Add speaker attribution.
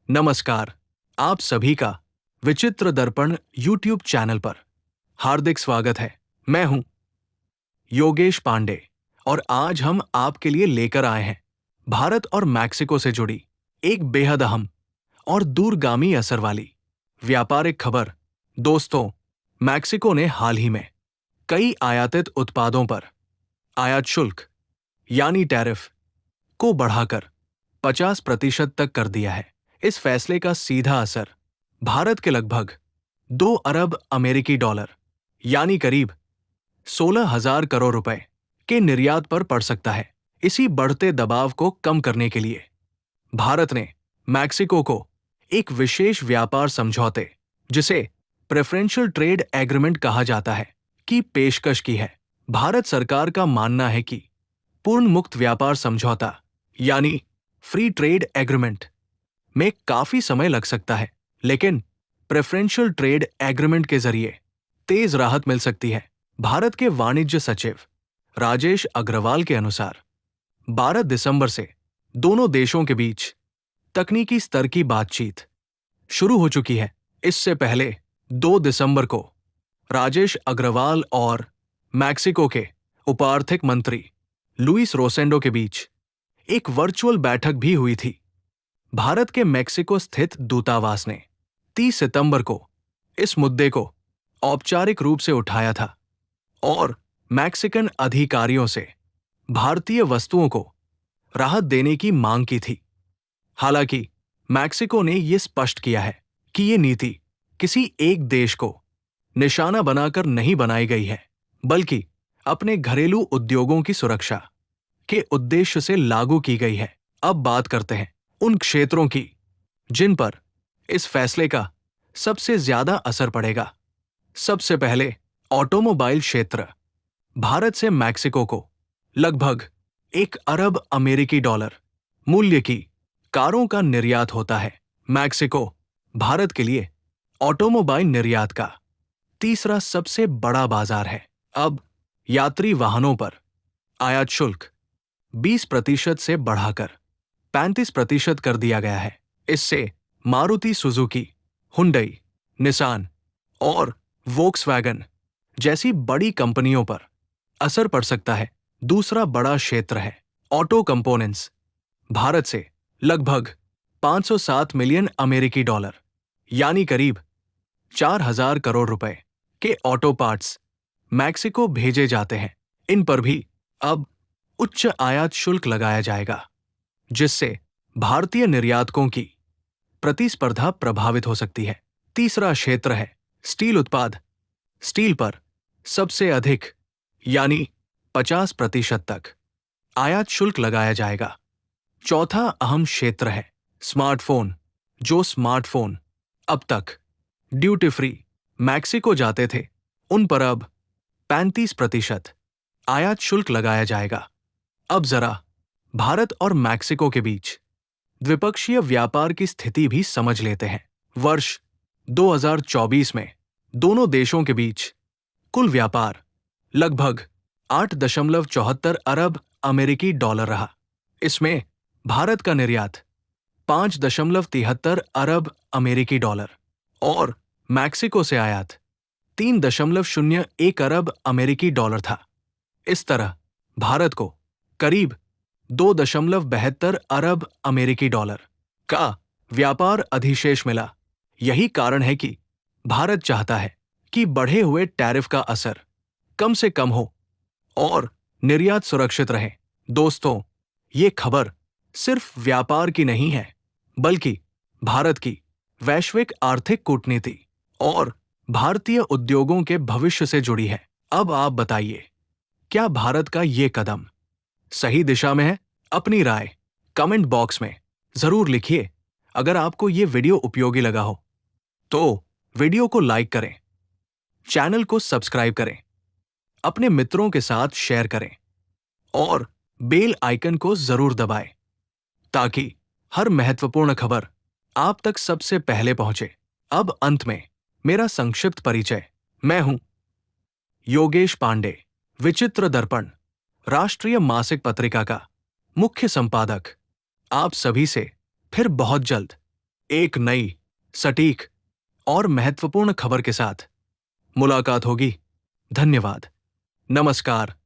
Speaker 1: नमस्कार। आप सभी का विचित्र दर्पण यूट्यूब चैनल पर हार्दिक स्वागत है। मैं हूं योगेश पांडे और आज हम आपके लिए लेकर आए हैं भारत और मैक्सिको से जुड़ी एक बेहद अहम और दूरगामी असर वाली व्यापारिक खबर। दोस्तों, मैक्सिको ने हाल ही में कई आयातित उत्पादों पर आयात शुल्क यानी टैरिफ को बढ़ाकर 50% तक कर दिया है। इस फैसले का सीधा असर भारत के लगभग 2 अरब अमेरिकी डॉलर यानी करीब 16,000 करोड़ रुपए के निर्यात पर पड़ सकता है। इसी बढ़ते दबाव को कम करने के लिए भारत ने मैक्सिको को एक विशेष व्यापार समझौते, जिसे प्रेफरेंशियल ट्रेड एग्रीमेंट कहा जाता है, की पेशकश की है। भारत सरकार का मानना है कि पूर्ण मुक्त व्यापार समझौता यानी फ्री ट्रेड एग्रीमेंट में काफी समय लग सकता है, लेकिन प्रेफरेंशियल ट्रेड एग्रीमेंट के जरिए तेज राहत मिल सकती है। भारत के वाणिज्य सचिव राजेश अग्रवाल के अनुसार 12 दिसंबर से दोनों देशों के बीच तकनीकी स्तर की बातचीत शुरू हो चुकी है। इससे पहले 2 दिसंबर को राजेश अग्रवाल और मैक्सिको के उपार्थिक मंत्री लुइस रोसेंडो के बीच एक वर्चुअल बैठक भी हुई थी। भारत के मैक्सिको स्थित दूतावास ने 30 सितंबर को इस मुद्दे को औपचारिक रूप से उठाया था और मैक्सिकन अधिकारियों से भारतीय वस्तुओं को राहत देने की मांग की थी। हालांकि मैक्सिको ने यह स्पष्ट किया है कि ये नीति किसी एक देश को निशाना बनाकर नहीं बनाई गई है, बल्कि अपने घरेलू उद्योगों की सुरक्षा के उद्देश्य से लागू की गई है। अब बात करते हैं उन क्षेत्रों की जिन पर इस फैसले का सबसे ज्यादा असर पड़ेगा। सबसे पहले ऑटोमोबाइल क्षेत्र। भारत से मैक्सिको को लगभग 1 अरब अमेरिकी डॉलर मूल्य की कारों का निर्यात होता है। मैक्सिको भारत के लिए ऑटोमोबाइल निर्यात का तीसरा सबसे बड़ा बाजार है। अब यात्री वाहनों पर आयात शुल्क 20% से बढ़ाकर 35% कर दिया गया है। इससे मारुति सुजुकी, हुंडई, निसान और वोक्सवैगन जैसी बड़ी कंपनियों पर असर पड़ सकता है। दूसरा बड़ा क्षेत्र है ऑटो कंपोनेंट्स। भारत से लगभग 507 मिलियन अमेरिकी डॉलर यानी करीब 4,000 करोड़ रुपए के ऑटो पार्ट्स मैक्सिको भेजे जाते हैं। इन पर भी अब उच्च आयात शुल्क लगाया जाएगा, जिससे भारतीय निर्यातकों की प्रतिस्पर्धा प्रभावित हो सकती है। तीसरा क्षेत्र है स्टील उत्पाद। स्टील पर सबसे अधिक यानी 50% तक आयात शुल्क लगाया जाएगा। चौथा अहम क्षेत्र है स्मार्टफोन। जो स्मार्टफोन अब तक ड्यूटी फ्री मैक्सिको जाते थे, उन पर अब 35% आयात शुल्क लगाया जाएगा। अब जरा भारत और मैक्सिको के बीच द्विपक्षीय व्यापार की स्थिति भी समझ लेते हैं। वर्ष 2024 में दोनों देशों के बीच कुल व्यापार लगभग 8.74 अरब अमेरिकी डॉलर रहा। इसमें भारत का निर्यात 5.73 अरब अमेरिकी डॉलर और मैक्सिको से आयात 3.01 अरब अमेरिकी डॉलर था। इस तरह भारत को करीब 2.72 अरब अमेरिकी डॉलर का व्यापार अधिशेष मिला। यही कारण है कि भारत चाहता है कि बढ़े हुए टैरिफ का असर कम से कम हो और निर्यात सुरक्षित रहे। दोस्तों, ये खबर सिर्फ व्यापार की नहीं है, बल्कि भारत की वैश्विक आर्थिक कूटनीति और भारतीय उद्योगों के भविष्य से जुड़ी है। अब आप बताइए, क्या भारत का ये कदम सही दिशा में है? अपनी राय कमेंट बॉक्स में जरूर लिखिए। अगर आपको ये वीडियो उपयोगी लगा हो तो वीडियो को लाइक करें, चैनल को सब्सक्राइब करें, अपने मित्रों के साथ शेयर करें और बेल आइकन को जरूर दबाएं, ताकि हर महत्वपूर्ण खबर आप तक सबसे पहले पहुंचे। अब अंत में मेरा संक्षिप्त परिचय। मैं हूं योगेश पांडे, विचित्र दर्पण राष्ट्रीय मासिक पत्रिका का मुख्य संपादक। आप सभी से फिर बहुत जल्द एक नई, सटीक और महत्वपूर्ण खबर के साथ मुलाकात होगी। धन्यवाद। नमस्कार।